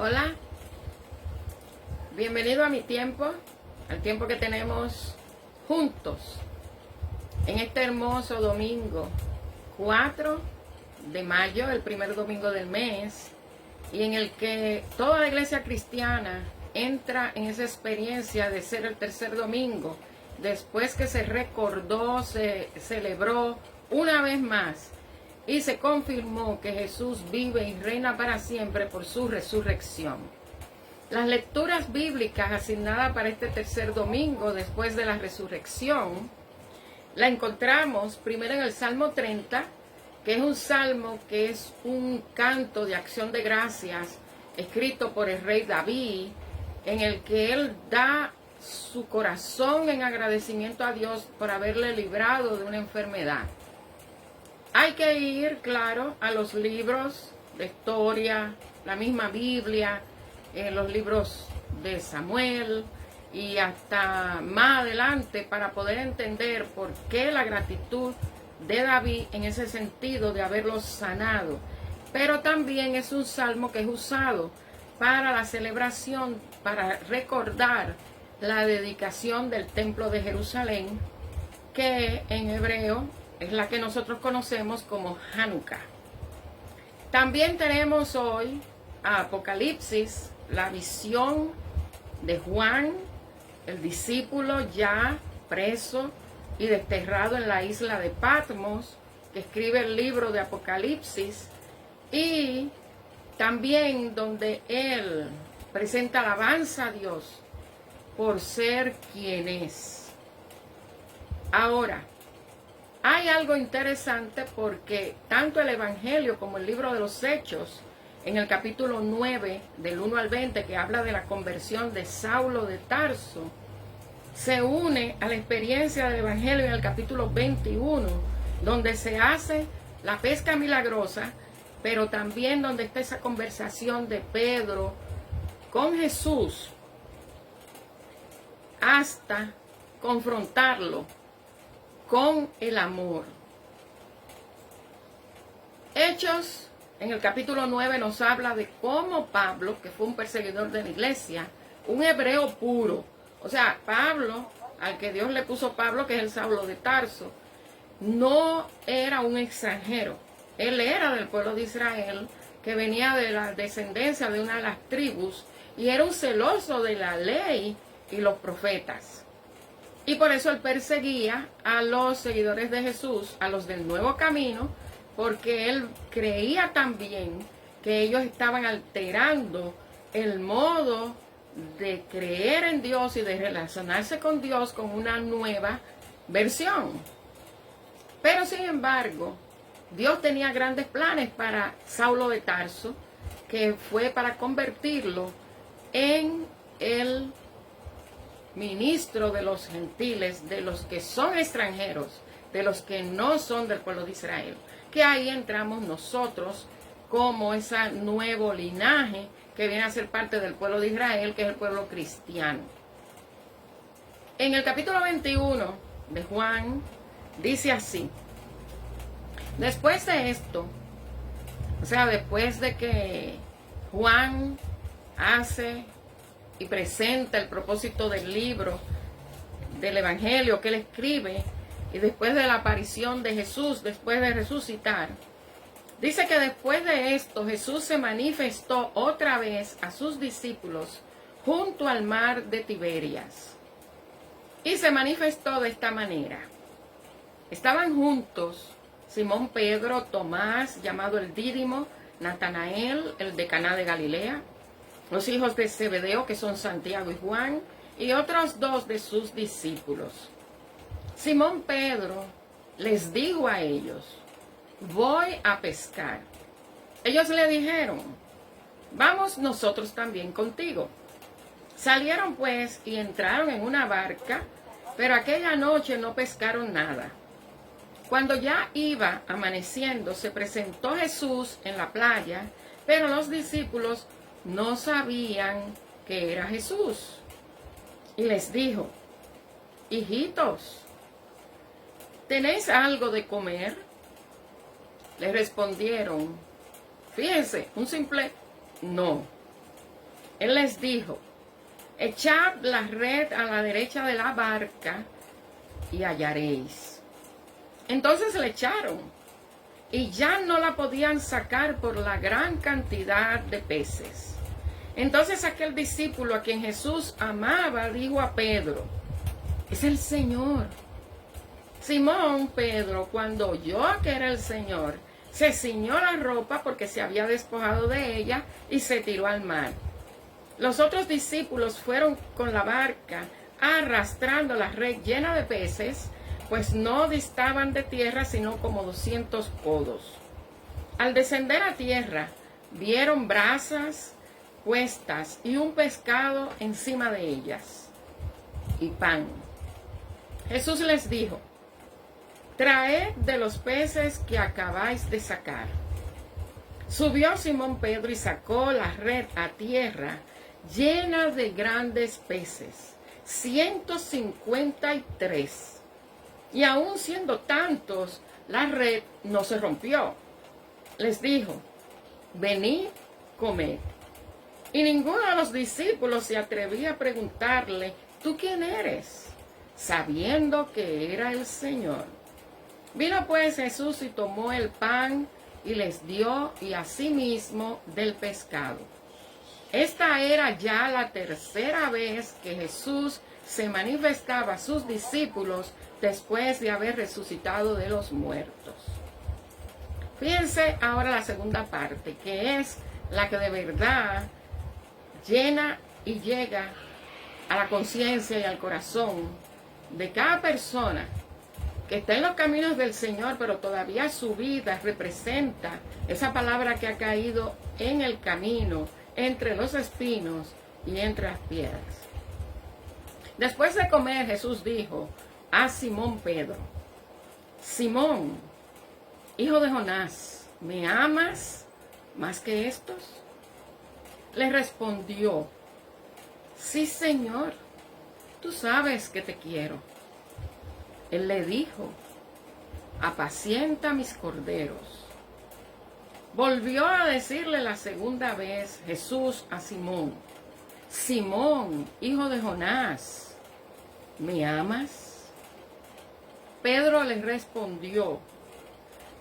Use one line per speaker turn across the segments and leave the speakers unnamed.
Hola, bienvenido a mi tiempo, al tiempo que tenemos juntos en este hermoso domingo 4 de mayo, el primer domingo del mes, y en el que toda la iglesia cristiana entra en esa experiencia de ser el tercer domingo, después que se recordó, se celebró una vez más y se confirmó que Jesús vive y reina para siempre por su resurrección. Las lecturas bíblicas asignadas para este tercer domingo después de la resurrección la encontramos primero en el Salmo 30, que es un salmo que es un canto de acción de gracias escrito por el rey David, en el que él da su corazón en agradecimiento a Dios por haberle librado de una enfermedad. Hay que ir, claro, a los libros de historia, la misma Biblia, los libros de Samuel y hasta más adelante para poder entender por qué la gratitud de David en ese sentido de haberlos sanado. Pero también es un salmo que es usado para la celebración, para recordar la dedicación del templo de Jerusalén, que en hebreo es la que nosotros conocemos como Hanukkah. También tenemos hoy a Apocalipsis, la visión de Juan, el discípulo ya preso y desterrado en la isla de Patmos, que escribe el libro de Apocalipsis, y también donde él presenta alabanza a Dios por ser quien es. Ahora, hay algo interesante porque tanto el Evangelio como el libro de los Hechos, en el capítulo 9, del 1 al 20, que habla de la conversión de Saulo de Tarso, se une a la experiencia del Evangelio en el capítulo 21, donde se hace la pesca milagrosa, pero también donde está esa conversación de Pedro con Jesús hasta confrontarlo con el amor. Hechos, en el capítulo 9, nos habla de cómo Pablo, que fue un perseguidor de la iglesia, un hebreo puro, o sea, Pablo, al que Dios le puso Pablo, que es el Saulo de Tarso, no era un extranjero. Él era del pueblo de Israel, que venía de la descendencia de una de las tribus, y era un celoso de la ley y los profetas. Y por eso él perseguía a los seguidores de Jesús, a los del Nuevo Camino, porque él creía también que ellos estaban alterando el modo de creer en Dios y de relacionarse con Dios con una nueva versión. Pero sin embargo, Dios tenía grandes planes para Saulo de Tarso, que fue para convertirlo en el ministro de los gentiles, de los que son extranjeros, de los que no son del pueblo de Israel, que ahí entramos nosotros como ese nuevo linaje que viene a ser parte del pueblo de Israel, que es el pueblo cristiano. En el capítulo 21 de Juan dice así: después de esto, o sea, después de que Juan hace y presenta el propósito del libro del Evangelio que él escribe, y después de la aparición de Jesús, después de resucitar, dice que después de esto Jesús se manifestó otra vez a sus discípulos junto al mar de Tiberias. Y se manifestó de esta manera. Estaban juntos Simón Pedro, Tomás, llamado el Dídimo, Natanael, el de Caná de Galilea, los hijos de Zebedeo, que son Santiago y Juan, y otros dos de sus discípulos. Simón Pedro les dijo a ellos: voy a pescar. Ellos le dijeron: vamos nosotros también contigo. Salieron pues y entraron en una barca, pero aquella noche no pescaron nada. Cuando ya iba amaneciendo, se presentó Jesús en la playa, pero los discípulos no sabían que era Jesús. Y les dijo: hijitos, ¿tenéis algo de comer? Le respondieron: fíjense, un simple no. Él les dijo, echad la red a la derecha de la barca y hallaréis. Entonces le echaron y ya no la podían sacar por la gran cantidad de peces. Entonces aquel discípulo a quien Jesús amaba dijo a Pedro, es el Señor. Simón Pedro, cuando oyó que era el Señor, se ciñó la ropa porque se había despojado de ella y se tiró al mar. Los otros discípulos fueron con la barca arrastrando la red llena de peces, pues no distaban de tierra sino como 200 codos. Al descender a tierra, vieron brasas puestas y un pescado encima de ellas y pan. Jesús les dijo, traed de los peces que acabáis de sacar. Subió Simón Pedro y sacó la red a tierra llena de grandes peces, 153. Y aun siendo tantos, la red no se rompió. Les dijo, venid, comed. Y ninguno de los discípulos se atrevía a preguntarle, ¿tú quién eres? Sabiendo que era el Señor. Vino pues Jesús y tomó el pan y les dio, y asimismo del pescado. Esta era ya la tercera vez que Jesús se manifestaba a sus discípulos después de haber resucitado de los muertos. Fíjense ahora la segunda parte, que es la que de verdad llena y llega a la conciencia y al corazón de cada persona que está en los caminos del Señor, pero todavía su vida representa esa palabra que ha caído en el camino, entre los espinos y entre las piedras. Después de comer, Jesús dijo a Simón Pedro, Simón, hijo de Jonás, ¿me amas más que estos? Le respondió, sí, Señor, tú sabes que te quiero. Él le dijo, apacienta mis corderos. Volvió a decirle la segunda vez Jesús a Simón, Simón, hijo de Jonás, ¿me amas? Pedro le respondió,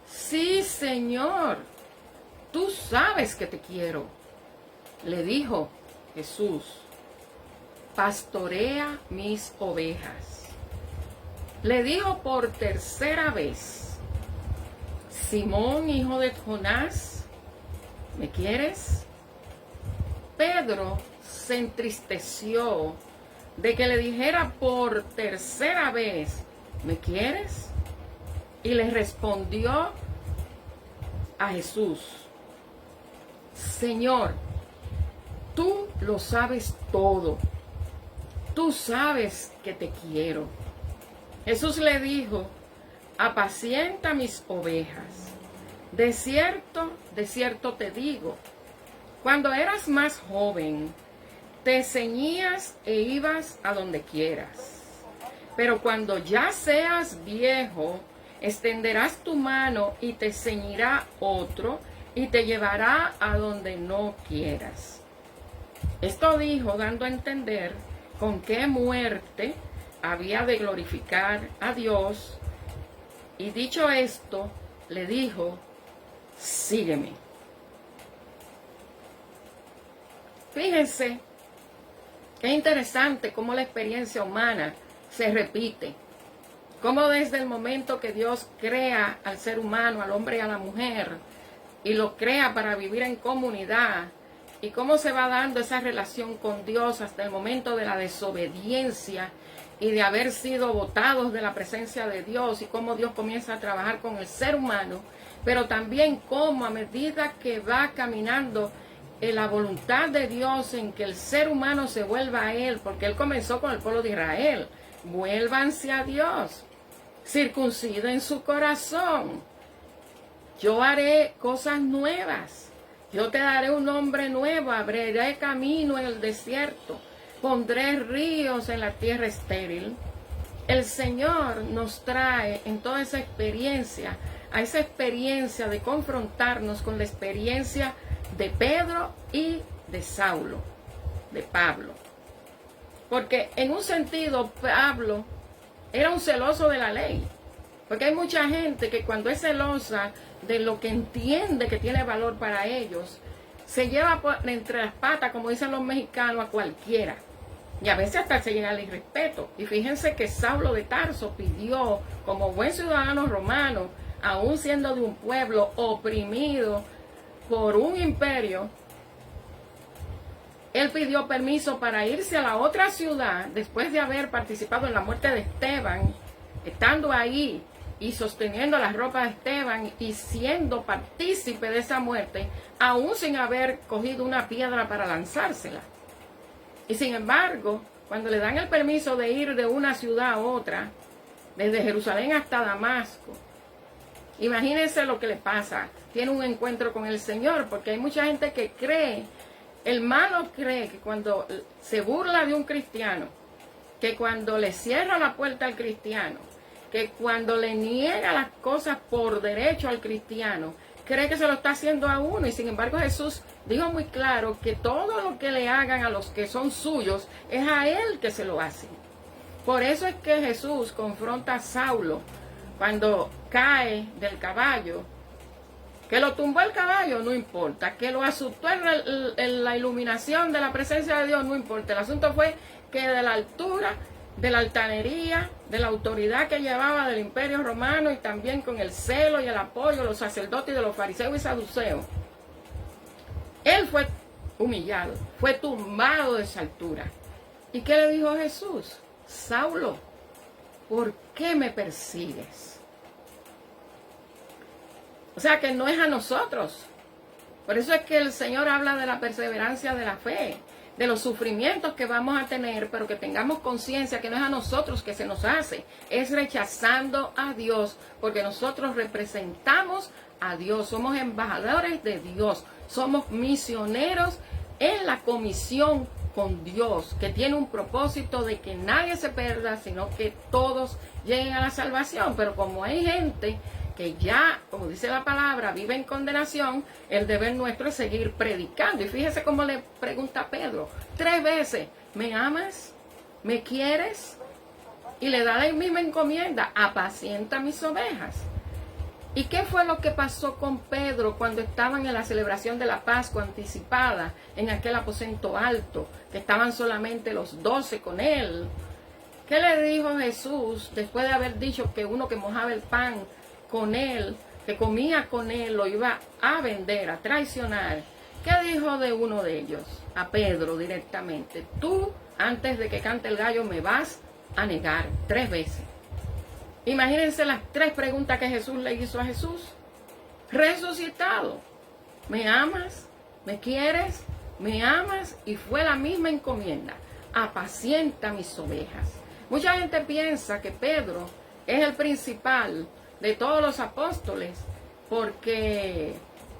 sí, Señor, tú sabes que te quiero. Le dijo Jesús, pastorea mis ovejas. Le dijo por tercera vez, Simón, hijo de Jonás, ¿me quieres? Pedro se entristeció de que le dijera por tercera vez, ¿me quieres? Y le respondió a Jesús, Señor, tú lo sabes todo, tú sabes que te quiero. Jesús le dijo, apacienta mis ovejas. De cierto te digo, cuando eras más joven, te ceñías e ibas a donde quieras. Pero cuando ya seas viejo, extenderás tu mano y te ceñirá otro y te llevará a donde no quieras. Esto dijo dando a entender con qué muerte había de glorificar a Dios, y dicho esto, le dijo, sígueme. Fíjense, qué interesante cómo la experiencia humana se repite, cómo desde el momento que Dios crea al ser humano, al hombre y a la mujer, y lo crea para vivir en comunidad, y cómo se va dando esa relación con Dios hasta el momento de la desobediencia y de haber sido botados de la presencia de Dios, y cómo Dios comienza a trabajar con el ser humano, pero también cómo a medida que va caminando en la voluntad de Dios en que el ser humano se vuelva a Él, porque Él comenzó con el pueblo de Israel, vuélvanse a Dios, circunciden su corazón, yo haré cosas nuevas, yo te daré un nombre nuevo, abriré camino en el desierto, pondré ríos en la tierra estéril. El Señor nos trae en toda esa experiencia, a esa experiencia de confrontarnos con la experiencia de Pedro y de Saulo. de Pablo. Porque en un sentido Pablo era un celoso de la ley. Porque hay mucha gente que cuando es celosa de lo que entiende que tiene valor para ellos, se lleva entre las patas, como dicen los mexicanos, a cualquiera. Y a veces hasta se llega al irrespeto. Y fíjense que Saulo de Tarso pidió, como buen ciudadano romano, aún siendo de un pueblo oprimido por un imperio, él pidió permiso para irse a la otra ciudad después de haber participado en la muerte de Esteban, estando ahí y sosteniendo las ropas de Esteban y siendo partícipe de esa muerte, aún sin haber cogido una piedra para lanzársela. Y sin embargo, cuando le dan el permiso de ir de una ciudad a otra, desde Jerusalén hasta Damasco, imagínense lo que le pasa. Tiene un encuentro con el Señor, porque hay mucha gente que cree, el malo cree que cuando se burla de un cristiano, que cuando le cierra la puerta al cristiano, que cuando le niega las cosas por derecho al cristiano, cree que se lo está haciendo a uno. Y sin embargo Jesús dijo muy claro que todo lo que le hagan a los que son suyos es a él que se lo hacen. Por eso es que Jesús confronta a Saulo cuando cae del caballo. Que lo tumbó el caballo, no importa. Que lo asustó en la iluminación de la presencia de Dios, no importa. El asunto fue que de la altura, de la altanería, de la autoridad que llevaba del imperio romano y también con el celo y el apoyo de los sacerdotes y de los fariseos y saduceos, él fue humillado, fue tumbado de esa altura. ¿Y qué le dijo Jesús? Saulo, ¿por qué me persigues? O sea que no es a nosotros. Por eso es que el Señor habla de la perseverancia de la fe, de los sufrimientos que vamos a tener, pero que tengamos conciencia que no es a nosotros que se nos hace, es rechazando a Dios, porque nosotros representamos a Dios, somos embajadores de Dios, somos misioneros en la comisión con Dios, que tiene un propósito de que nadie se pierda, sino que todos lleguen a la salvación. Pero como hay gente que ya, como dice la palabra, vive en condenación, el deber nuestro es seguir predicando. Y fíjese cómo le pregunta a Pedro 3 veces, ¿me amas? ¿Me quieres? Y le da la misma encomienda, apacienta mis ovejas. ¿Y qué fue lo que pasó con Pedro cuando estaban en la celebración de la Pascua anticipada, en aquel aposento alto, que estaban solamente los 12 con él? ¿Qué le dijo Jesús después de haber dicho que uno que mojaba el pan con él, que comía con él, lo iba a vender, a traicionar? ¿Qué dijo de uno de ellos? A Pedro directamente. Tú, antes de que cante el gallo, me vas a negar 3 veces. Imagínense las 3 preguntas que Jesús le hizo a Jesús. Resucitado. ¿Me amas? ¿Me quieres? ¿Me amas? Y fue la misma encomienda. Apacienta mis ovejas. Mucha gente piensa que Pedro es el principal de todos los apóstoles, porque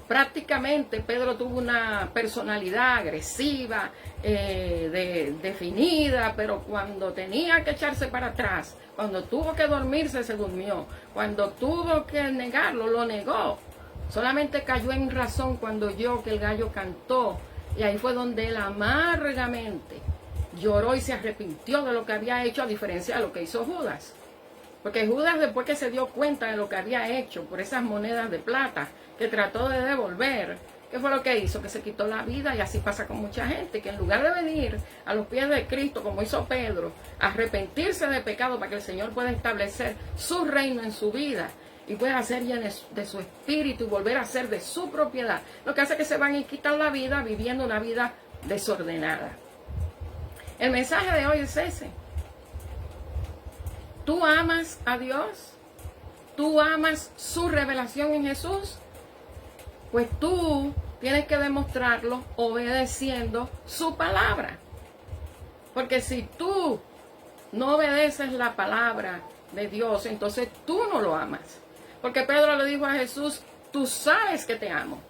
prácticamente Pedro tuvo una personalidad agresiva, definida, pero cuando tenía que echarse para atrás, cuando tuvo que dormirse, se durmió, cuando tuvo que negarlo, lo negó. Solamente cayó en razón cuando oyó que el gallo cantó, y ahí fue donde él amargamente lloró y se arrepintió de lo que había hecho, a diferencia de lo que hizo Judas. Porque Judas, después que se dio cuenta de lo que había hecho por esas monedas de plata que trató de devolver, ¿qué fue lo que hizo? Que se quitó la vida. Y así pasa con mucha gente, que en lugar de venir a los pies de Cristo, como hizo Pedro, arrepentirse de pecado para que el Señor pueda establecer su reino en su vida y pueda hacer ya de su espíritu y volver a ser de su propiedad, lo que hace que se van y quitan la vida viviendo una vida desordenada. El mensaje de hoy es ese. ¿Tú amas a Dios? ¿Tú amas su revelación en Jesús? Pues tú tienes que demostrarlo obedeciendo su palabra. Porque si tú no obedeces la palabra de Dios, entonces tú no lo amas. Porque Pedro le dijo a Jesús, tú sabes que te amo.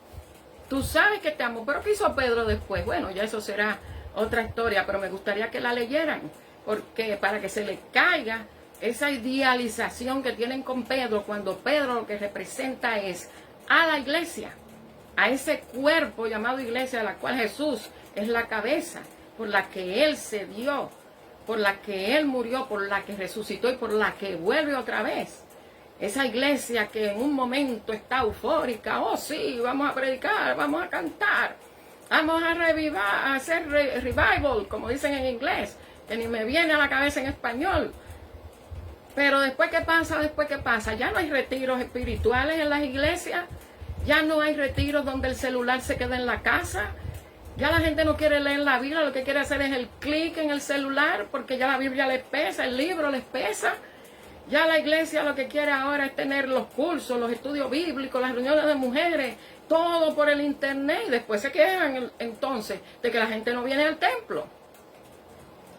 Tú sabes que te amo. ¿Pero qué hizo Pedro después? Bueno, ya eso será otra historia, pero me gustaría que la leyeran, porque para que se le caiga esa idealización que tienen con Pedro, cuando Pedro lo que representa es a la iglesia, a ese cuerpo llamado iglesia, de la cual Jesús es la cabeza. por la que Él se dio, por la que Él murió, por la que resucitó y por la que vuelve otra vez. Esa iglesia que en un momento está eufórica, oh sí, vamos a predicar, vamos a cantar, vamos a revivar, a hacer revival, como dicen en inglés, que ni me viene a la cabeza en español. Pero después, ¿qué pasa? Después, ¿qué pasa? Ya no hay retiros espirituales en las iglesias, ya no hay retiros donde el celular se queda en la casa, ya la gente no quiere leer la Biblia, lo que quiere hacer es el clic en el celular, porque ya la Biblia les pesa, el libro les pesa. Ya la iglesia lo que quiere ahora es tener los cursos, los estudios bíblicos, las reuniones de mujeres, todo por el internet, y después se quejan entonces de que la gente no viene al templo.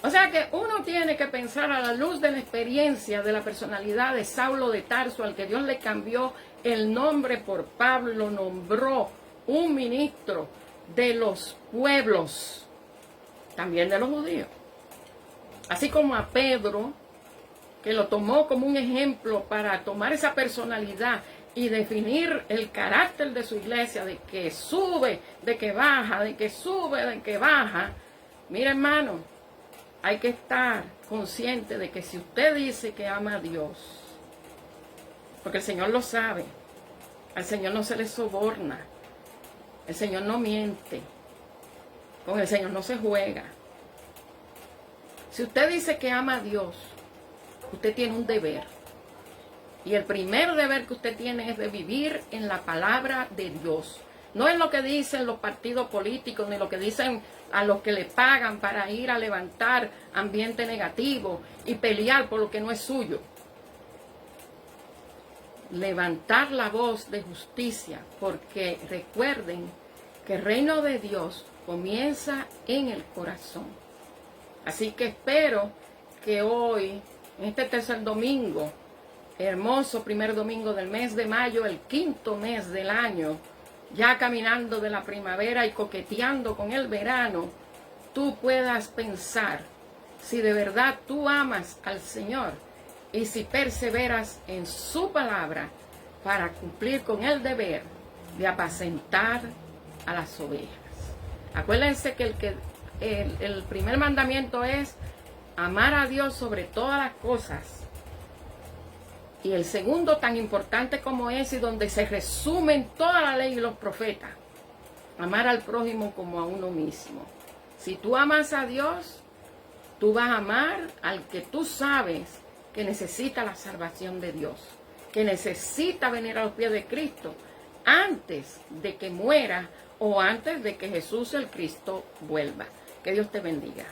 O sea que uno tiene que pensar a la luz de la experiencia de la personalidad de Saulo de Tarso, al que Dios le cambió el nombre por Pablo y lo nombró un ministro de los pueblos, también de los judíos. Así como a Pedro, que lo tomó como un ejemplo para tomar esa personalidad y definir el carácter de su iglesia, de que sube, de que baja, de que sube, de que baja. Mira, hermano, hay que estar consciente de que si usted dice que ama a Dios, porque el Señor lo sabe, al Señor no se le soborna, el Señor no miente, con el Señor no se juega. Si usted dice que ama a Dios, usted tiene un deber. Y el primer deber que usted tiene es de vivir en la palabra de Dios. No en lo que dicen los partidos políticos, ni lo que dicen a los que le pagan para ir a levantar ambiente negativo y pelear por lo que no es suyo. Levantar la voz de justicia, porque recuerden que el reino de Dios comienza en el corazón. Así que espero que hoy, en este tercer domingo, hermoso primer domingo del mes de mayo, el quinto mes del año, ya caminando de la primavera y coqueteando con el verano, tú puedas pensar si de verdad tú amas al Señor y si perseveras en su palabra para cumplir con el deber de apacentar a las ovejas. Acuérdense que el primer mandamiento es amar a Dios sobre todas las cosas. Y el segundo, tan importante como es, y donde se resumen toda la ley y los profetas, amar al prójimo como a uno mismo. Si tú amas a Dios, tú vas a amar al que tú sabes que necesita la salvación de Dios, que necesita venir a los pies de Cristo antes de que muera o antes de que Jesús el Cristo vuelva. Que Dios te bendiga.